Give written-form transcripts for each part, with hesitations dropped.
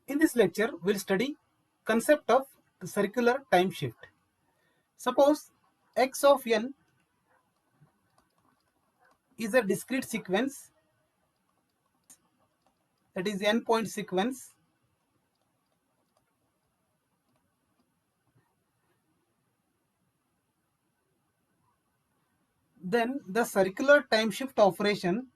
In this lecture, we'll study concept of the circular time shift. Suppose x of n is a discrete sequence, that is n point sequence, then the circular time shift operation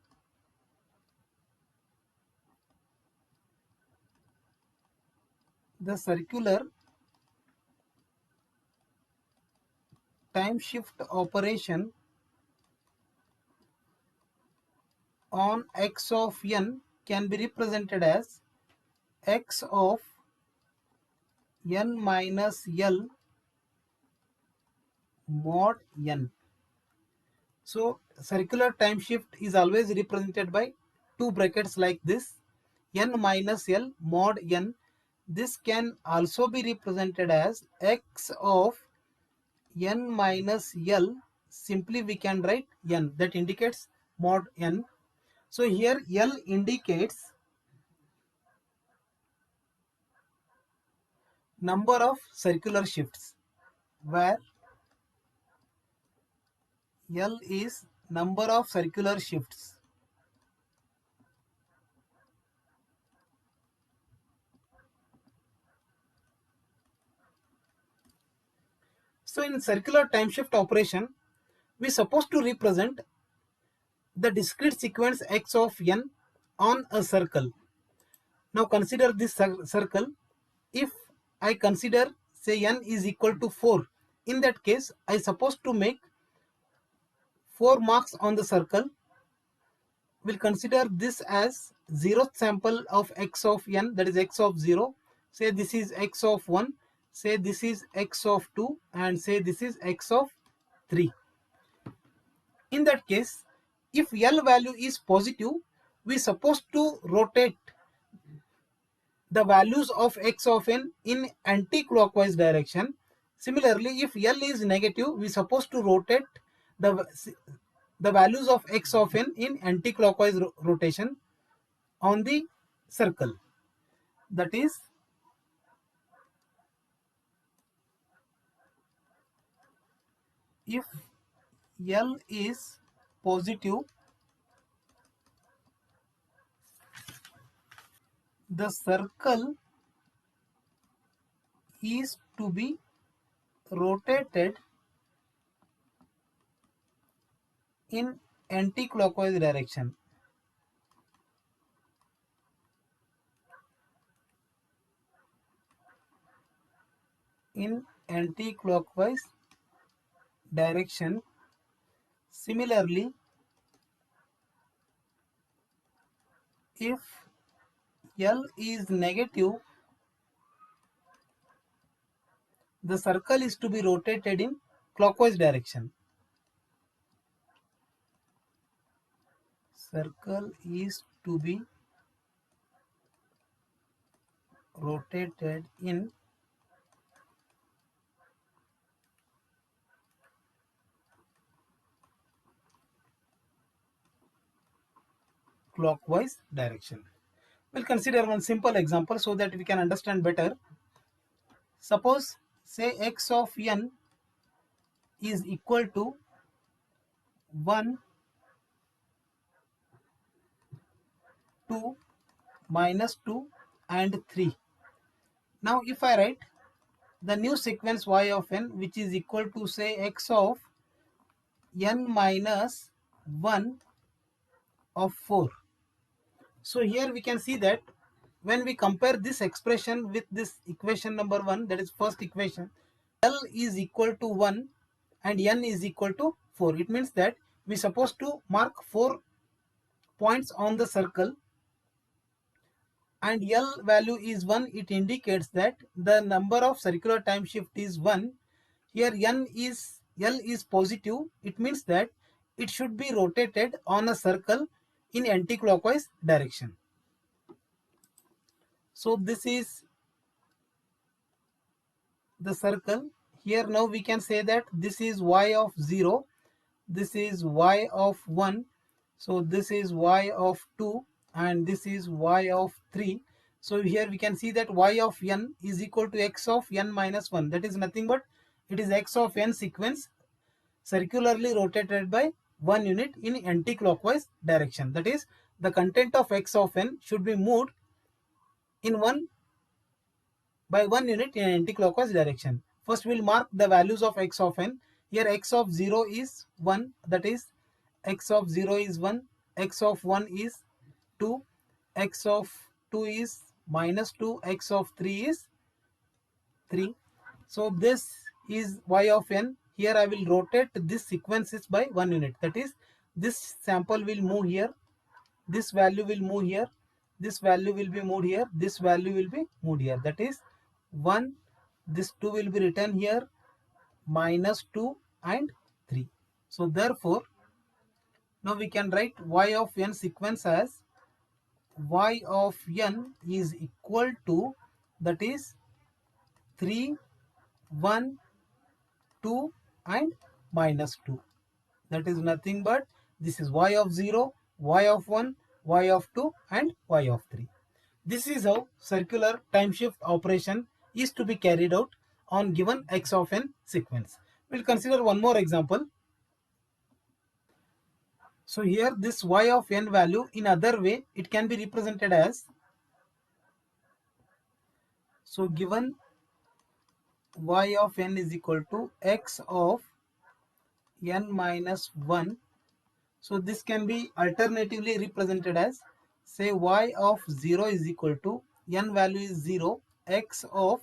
on x of n can be represented as x of n minus L mod n. So circular time shift is always represented by two brackets like this, n minus L mod n. This can also be represented as x of n minus L. Simply we can write n, that indicates mod n. So here L indicates number of circular shifts, where L is number of circular shifts. So in circular time shift operation, we supposed to represent the discrete sequence x of n on a circle. Now consider this circle. If I consider, say, n is equal to 4, in that case I supposed to make 4 marks on the circle. We'll consider this as 0th sample of x of n, that is x of 0. Say this is x of 1, say this is x of 2, and say this is x of 3. In that case, if L value is positive, we supposed to rotate the values of x of n in anti-clockwise direction. Similarly, if L is negative, we supposed to rotate the values of x of n in anti-clockwise rotation on the circle. That is, if L is positive, the circle is to be rotated in anti-clockwise direction. In anti-clockwise direction. Similarly, if L is negative, the circle is to be rotated in clockwise direction. Circle is to be rotated in clockwise direction. We'll consider one simple example so that we can understand better. Suppose, say, x of n is equal to 1, 2, minus 2, and 3. Now if I write the new sequence y of n, which is equal to, say, x of n minus 1 of 4. So here we can see that when we compare this expression with this equation number 1, that is first equation, L is equal to 1 and n is equal to 4. It means that we are supposed to mark 4 points on the circle, and L value is 1. It indicates that the number of circular time shift is 1. Here L is positive. It means that it should be rotated on a circle in anti-clockwise direction. So this is the circle. Here now we can say that this is y of 0, this is y of 1, so this is y of 2, and this is y of 3. So here we can see that y of n is equal to x of n minus 1. That is nothing but it is x of n sequence circularly rotated by 1 unit in anti-clockwise direction. That is, the content of x of n should be moved in 1 unit in anti-clockwise direction. First we'll mark the values of x of n. Here x of 0 is 1, that is x of 0 is 1, x of 1 is 2, x of 2 is minus 2, x of 3 is 3. So this is y of n. Here I will rotate this sequences by 1 unit. That is, this sample will move here, this value will move here, this value will be moved here, this value will be moved here. That is 1, this 2 will be written here, minus 2 and 3. So therefore, now we can write y of n sequence as y of n is equal to, that is 3, 1, 2 and minus 2. That is nothing but this is y of 0, y of 1, y of 2 and y of 3. This is how circular time shift operation is to be carried out on given x of n sequence. We'll consider one more example. So here this y of n value in other way it can be represented as, so given y of n is equal to x of n minus 1. So this can be alternatively represented as, say y of 0 is equal to, n value is 0, x of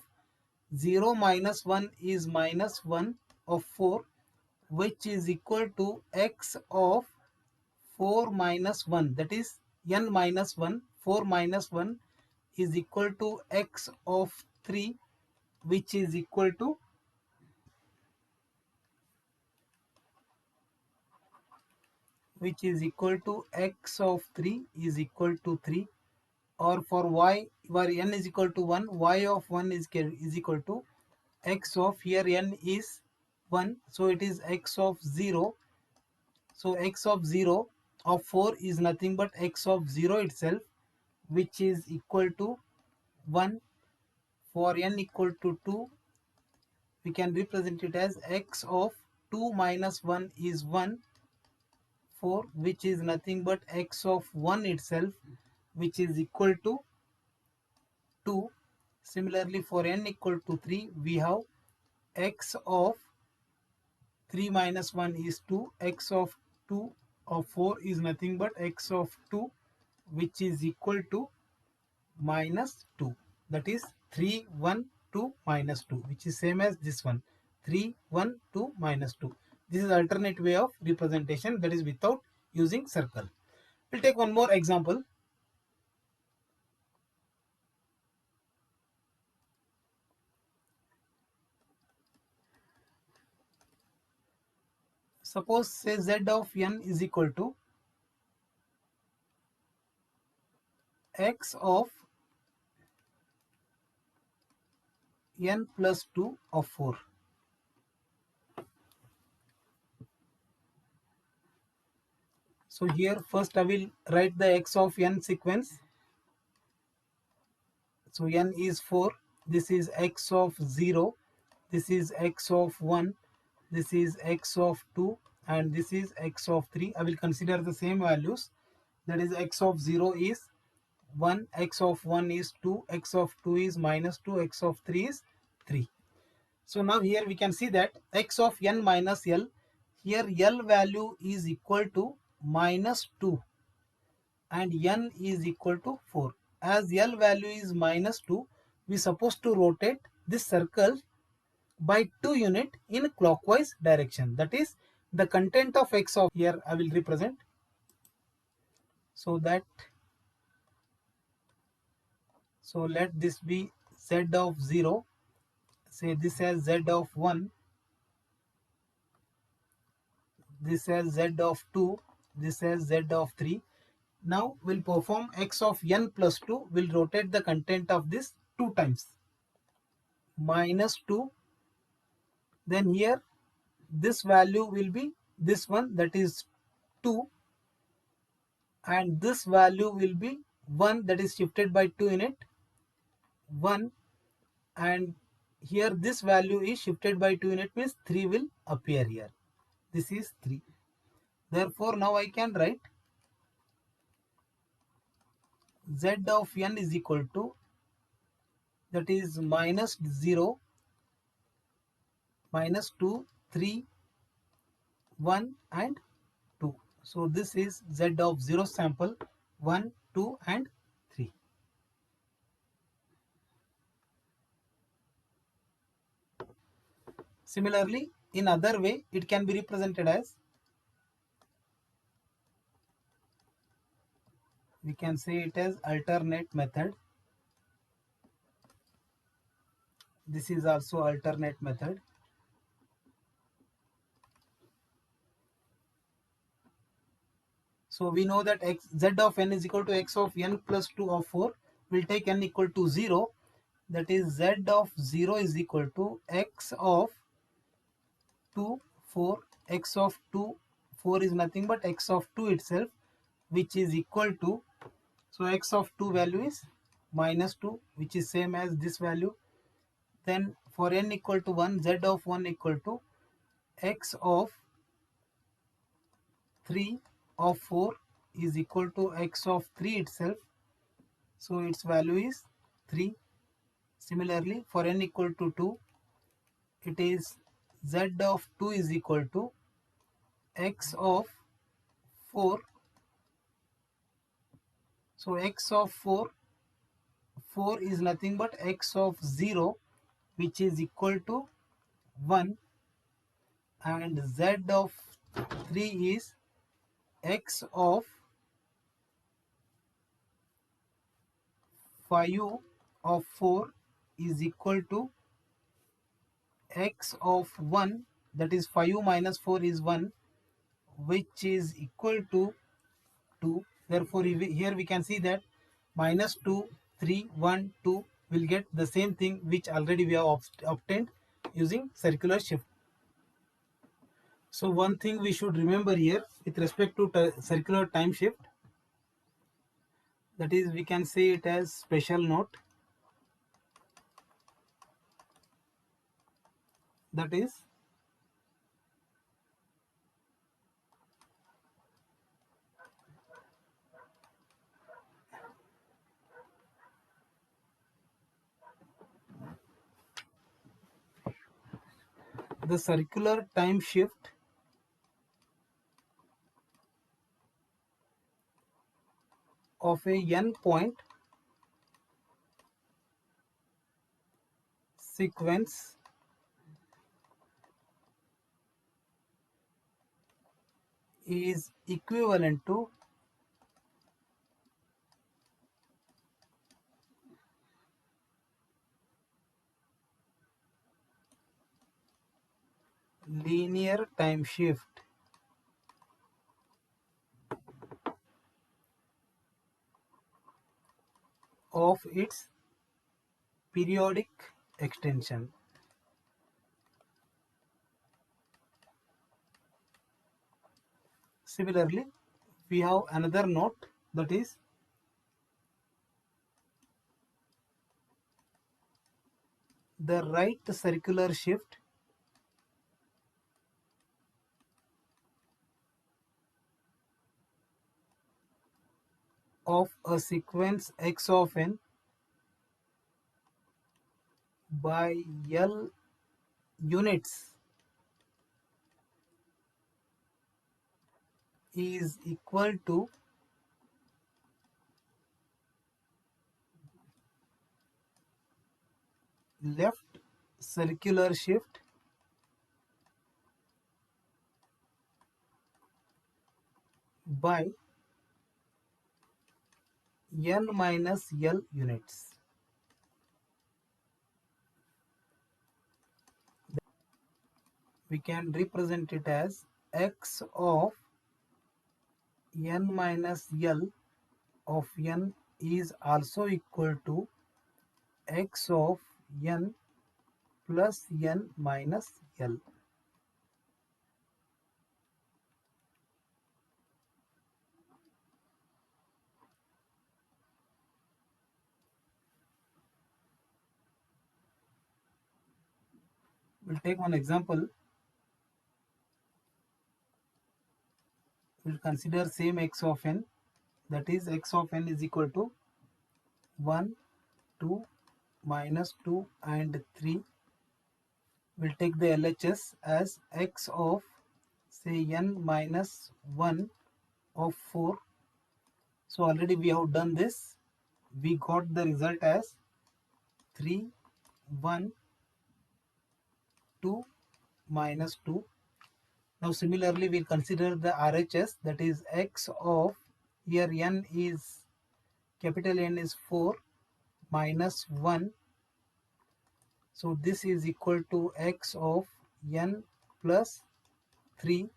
0 minus 1 is minus 1 of 4, which is equal to x of 4 minus 1, that is n minus 1, 4 minus 1 is equal to x of 3, which is equal to x of 3 is equal to 3. Or for y where n is equal to 1, y of 1 is equal to x of, here n is 1, so it is x of 0. So x of 0 of 4 is nothing but x of 0 itself, which is equal to 1. For n equal to 2, we can represent it as x of 2 minus 1 is 1, 4, which is nothing but x of 1 itself, which is equal to 2. Similarly, for n equal to 3, we have x of 3 minus 1 is 2, x of 2 of 4 is nothing but x of 2, which is equal to minus 2. That is 3, 1, 2, minus 2, which is same as this one, 3, 1, 2, minus 2. This is alternate way of representation, that is without using circle. We'll take one more example. Suppose say z of n is equal to x of n plus 2 of 4. So here first I will write the x of n sequence. So n is 4, this is x of 0, this is x of 1, this is x of 2 and this is x of 3. I will consider the same values, that is x of 0 is 1, x of 1 is 2, x of 2 is minus 2, x of 3 is 3. So now here we can see that x of n minus L, here L value is equal to minus 2 and n is equal to 4. As L value is minus 2, we supposed to rotate this circle by 2 unit in clockwise direction. That is, the content of x of, here I will represent, so that, so let this be z of 0, say this as z of 1, this as z of 2, this as z of 3. Now we'll perform x of n plus 2, will rotate the content of this 2 times, minus 2, then here this value will be this one, that is 2, and this value will be 1, that is shifted by 2 unit, 1, and here this value is shifted by 2 unit, means 3 will appear here. This is 3. Therefore now I can write z of n is equal to, that is minus 0, minus 2, 3, 1 and 2. So this is z of 0 sample 1, 2 and 3. Similarly, in other way, it can be represented as, we can say it as alternate method. This is also alternate method. So we know that z of n is equal to x of n plus 2 of 4. We'll take n equal to 0. That is z of 0 is equal to x of 2, 4. X of 2, 4 is nothing but x of 2 itself, which is equal to, so x of 2 value is minus 2, which is same as this value. Then for n equal to 1, z of 1 equal to x of 3 of 4 is equal to x of 3 itself. So its value is 3. Similarly, for n equal to 2, it is z of 2 is equal to x of 4. So x of 4, 4 is nothing but x of 0, which is equal to 1, and z of 3 is x of 5 of 4 is equal to x of 1, that is 5 minus 4 is 1, which is equal to 2. Therefore here we can see that minus 2, 3, 1, 2 will get the same thing which already we have obtained using circular shift. So one thing we should remember here with respect to circular time shift, that is we can say it as special note, that is the circular time shift of a n point sequence is equivalent to linear time shift of its periodic extension. Similarly, we have another note, that is the right circular shift of a sequence x of n by L units is equal to left circular shift by n minus L units. We can represent it as x of n minus L of n is also equal to x of n plus n minus L. We'll take one example. We'll consider same x of n, that is x of n is equal to 1, 2, minus 2 and 3. We'll take the LHS as x of say n minus 1 of 4. So already we have done this. We got the result as 3, 1, 2, minus 2. Now similarly we'll consider the RHS, that is x of, here n is, capital N is 4 minus 1. So this is equal to x of n plus 3.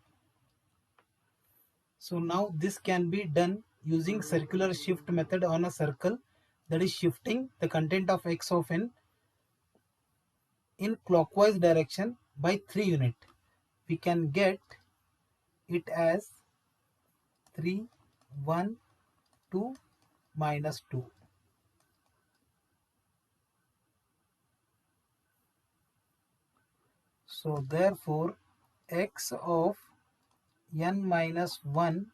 So now this can be done using circular shift method on a circle, that is shifting the content of x of n in clockwise direction by 3 unit. We can get it as 3, 1, 2, minus 2. So therefore x of n minus 1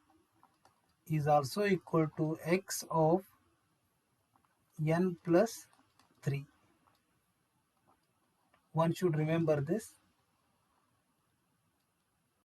is also equal to x of n plus 3. One should remember this.